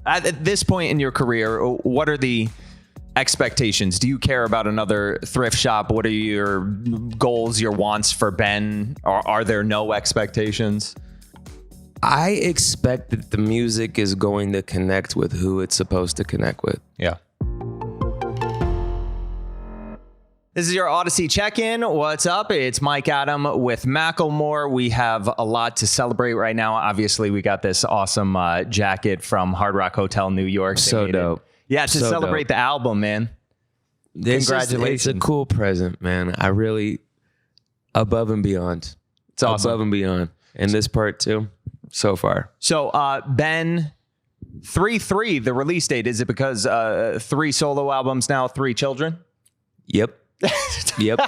At this point in your career, what are the expectations? Do you care about another thrift shop? What are your goals, your wants for Ben? Or are there no expectations? I expect that the music is going to connect with who it's supposed to connect with. Yeah. This is your Audacy check-in. What's up? It's Mike Adam with Macklemore. We have a lot to celebrate right now. Obviously, we got this awesome jacket from Hard Rock Hotel, New York. So dope. Yeah, to celebrate the album, man. Congratulations. It's a cool present, man. I really, above and beyond. It's awesome. Above and beyond. And this part too, so far. So, Ben, 3/3, the release date, is it because 3 solo albums now, 3 children? Yep. Yep.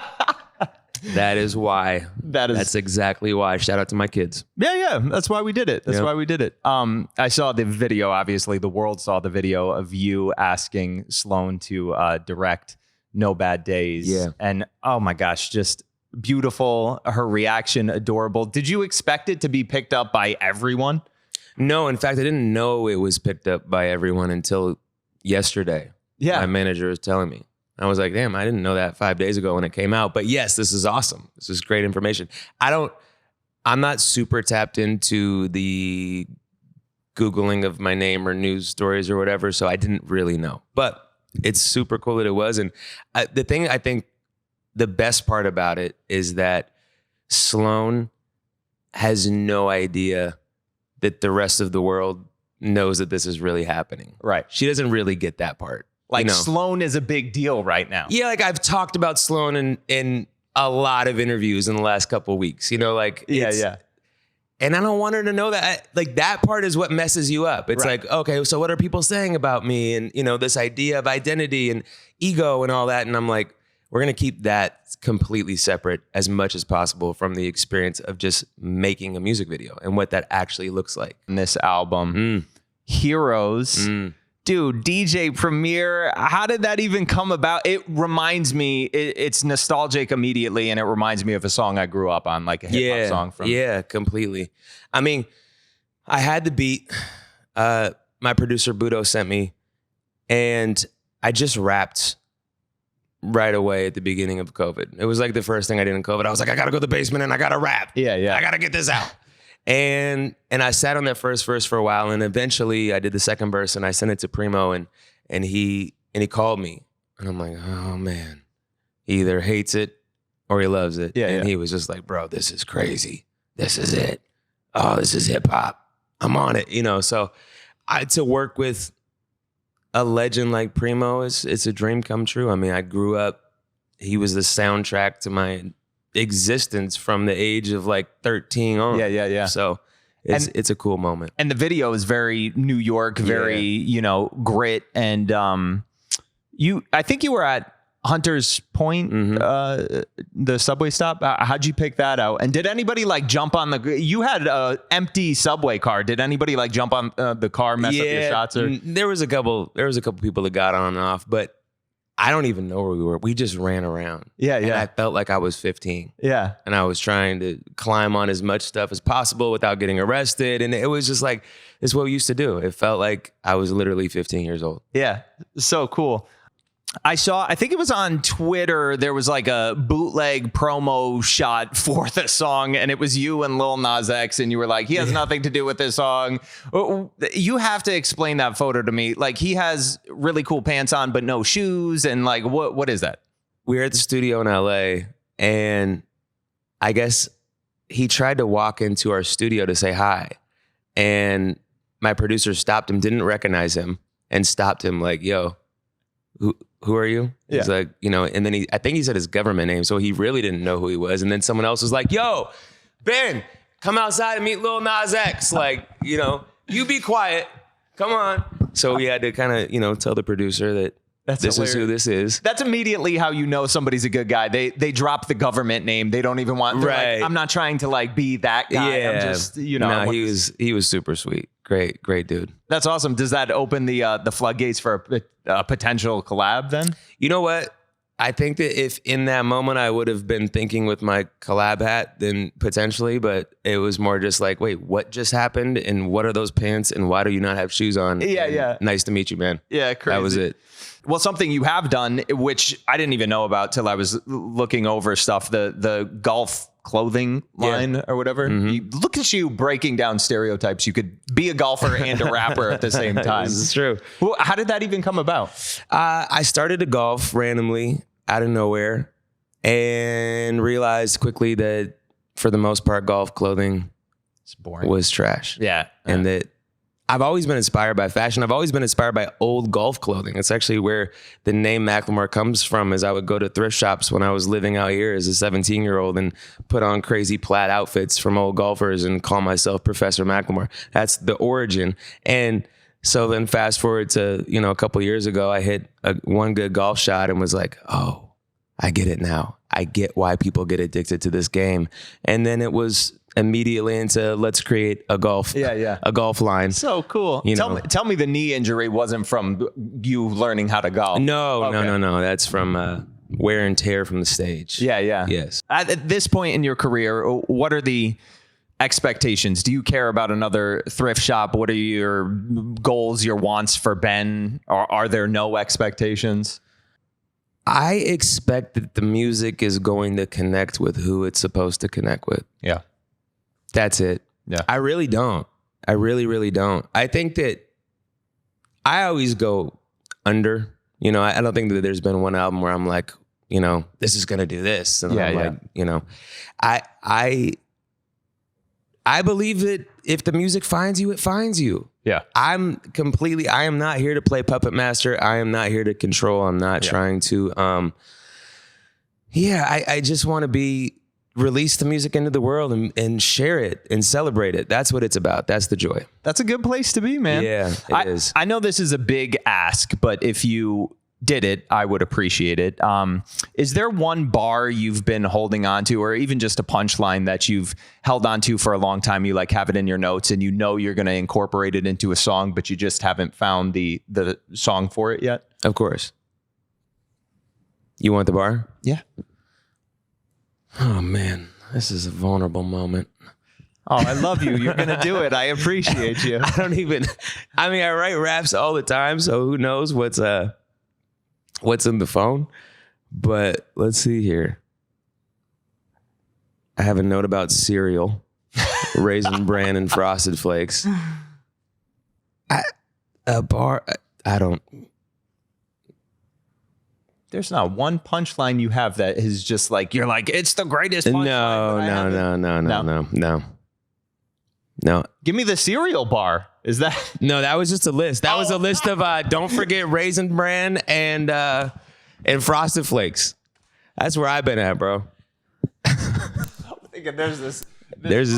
That is why. That's exactly why. Shout out to my kids. Yeah. That's why we did it. That's why we did it. I saw the video. Obviously, the world saw the video of you asking Sloan to direct No Bad Days. Yeah. And oh my gosh, just beautiful. Her reaction, adorable. Did you expect it to be picked up by everyone? No, in fact, I didn't know it was picked up by everyone until yesterday. Yeah. My manager was telling me. I was like, damn, I didn't know that 5 days ago when it came out. But yes, this is awesome. This is great information. I'm not super tapped into the Googling of my name or news stories or whatever, so I didn't really know. But it's super cool that it was. And the thing I think the best part about it is that Sloan has no idea that the rest of the world knows that this is really happening. Right. She doesn't really get that part. Like, Sloan is a big deal right now. Yeah, like I've talked about Sloan in a lot of interviews in the last couple of weeks. Yeah. And I don't want her to know that. Like, that part is what messes you up. It's like, okay, so what are people saying about me? And, this idea of identity and ego and all that. And I'm like, we're going to keep that completely separate as much as possible from the experience of just making a music video and what that actually looks like. In this album, Heroes. Dude, DJ Premier, how did that even come about? It reminds me, it's nostalgic immediately, and it reminds me of a song I grew up on, like a hip-hop song from. Yeah, completely. I mean, I had the beat. My producer, Budo, sent me, and I just rapped right away at the beginning of COVID. It was like the first thing I did in COVID. I was like, I got to go to the basement, and I got to rap. Yeah. I got to get this out. And I sat on that first verse for a while, and eventually I did the second verse, and I sent it to Primo, and he called me, and I'm like, oh man, he either hates it or he loves it. And he was just like, bro, this is crazy. This is it. Oh, this is hip hop. I'm on it. So to work with a legend like Primo it's a dream come true. I mean, I grew up. He was the soundtrack to my existence from the age of like 13 on. Yeah. So it's a cool moment. And the video is very New York, very, grit. And I think you were at Hunter's Point, the subway stop. How'd you pick that out? And did anybody like jump on you had an empty subway car. Did anybody like jump on the car, mess up your shots? Or? There was a couple people that got on and off, but I don't even know where we were. We just ran around. Yeah. And I felt like I was 15. Yeah. And I was trying to climb on as much stuff as possible without getting arrested. And it was just like, it's what we used to do. It felt like I was literally 15 years old. Yeah. So cool. I think it was on Twitter, there was like a bootleg promo shot for the song, and it was you and Lil Nas X, and you were like, he has nothing to do with this song. You have to explain that photo to me. Like, he has really cool pants on, but no shoes, and like, what is that? We were at the studio in LA, and I guess he tried to walk into our studio to say hi, and my producer stopped him, didn't recognize him, and stopped him like, yo, who are you? Yeah. He's like, and then I think he said his government name, so he really didn't know who he was. And then someone else was like, yo, Ben, come outside and meet Lil Nas X. Like, you be quiet. Come on. So we had to kind of, tell the producer that this is who this is. That's immediately how you know somebody's a good guy. They drop the government name. They don't even want, right. Like, I'm not trying to like be that guy. Yeah. I'm just, No, he was super sweet. Great dude. That's awesome. Does that open the floodgates for a potential collab then? You know what? I think that if in that moment I would have been thinking with my collab hat, then potentially, but it was more just like, wait, what just happened? And what are those pants? And why do you not have shoes on? Yeah, and yeah. Nice to meet you, man. Yeah, crazy. That was it. Well, something you have done, which I didn't even know about till I was looking over stuff, the golf clothing line or whatever. Look at you breaking down stereotypes. You could be a golfer and a rapper at the same time. This is true. Well, how did that even come about? I started to golf randomly out of nowhere and realized quickly that for the most part, golf clothing It's boring. was trash. Yeah. And that I've always been inspired by fashion. I've always been inspired by old golf clothing. It's actually where the name Macklemore comes from, is I would go to thrift shops when I was living out here as a 17-year-old and put on crazy plaid outfits from old golfers and call myself Professor Macklemore. That's the origin. And so then fast forward to, a couple years ago, I hit one good golf shot and was like, oh, I get it now. I get why people get addicted to this game. And then it was immediately into let's create a golf line. So cool. Tell me the knee injury wasn't from you learning how to golf. No. That's from wear and tear from the stage. Yeah. Yes. At this point in your career, what are the expectations? Do you care about another thrift shop? What are your goals, your wants for Ben? Or are there no expectations? I expect that the music is going to connect with who it's supposed to connect with. Yeah. That's it. Yeah. I really don't. I really, really don't. I think that I always go under, I don't think that there's been one album where I'm like, this is going to do this. And I believe that if the music finds you, it finds you. Yeah. I am not here to play puppet master. I am not here to control. I'm not trying to, I just want to release the music into the world and share it and celebrate it. That's what it's about. That's the joy. That's a good place to be, man. Yeah, it is. I know this is a big ask, but if you did it, I would appreciate it. Is there one bar you've been holding on to, or even just a punchline that you've held on to for a long time? You have it in your notes and you're going to incorporate it into a song, but you just haven't found the song for it yet? Of course. You want the bar? Yeah. Oh man, this is a vulnerable moment. Oh, I love you. You're going to do it. I appreciate you. I write raps all the time, so who knows what's in the phone, but let's see here. I have a note about cereal, Raisin Bran and Frosted Flakes. There's not one punchline you have that is just you're like, it's the greatest punchline. No. Give me the cereal bar. Is that? No, that was just a list. That was a list of don't forget Raisin Bran and Frosted Flakes. That's where I've been at, bro. I'm thinking there's this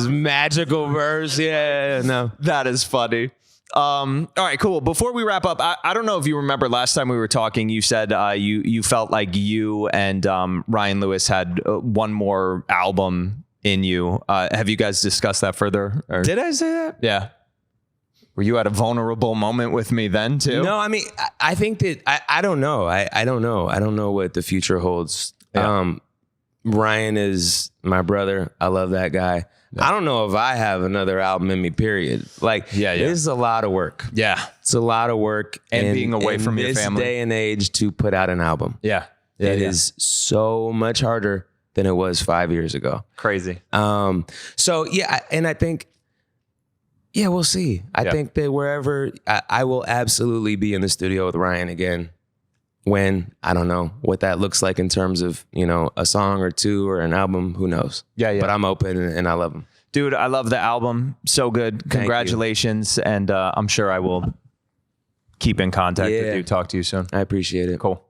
magical verse. Yeah, no. That is funny. All right, cool. Before we wrap up, I don't know if you remember last time we were talking, you said you felt like you and Ryan Lewis had one more album in you. Have you guys discussed that further? Or? Did I say that? Yeah. Were you at a vulnerable moment with me then too? No, I think that I don't know. I don't know. I don't know what the future holds. Yeah. Ryan is my brother. I love that guy. Yeah. I don't know if I have another album in me, period. This is a lot of work. Yeah. It's a lot of work. And being away from your family. In this day and age to put out an album. Yeah. It is so much harder than it was 5 years ago. Crazy. So yeah, and I think, we'll see. I think that wherever I will absolutely be in the studio with Ryan again. When, I don't know what that looks like in terms of, a song or two or an album, who knows? Yeah. But I'm open and I love him. Dude, I love the album. So good. Congratulations. And I'm sure I will keep in contact with you. Talk to you soon. I appreciate it. Cool.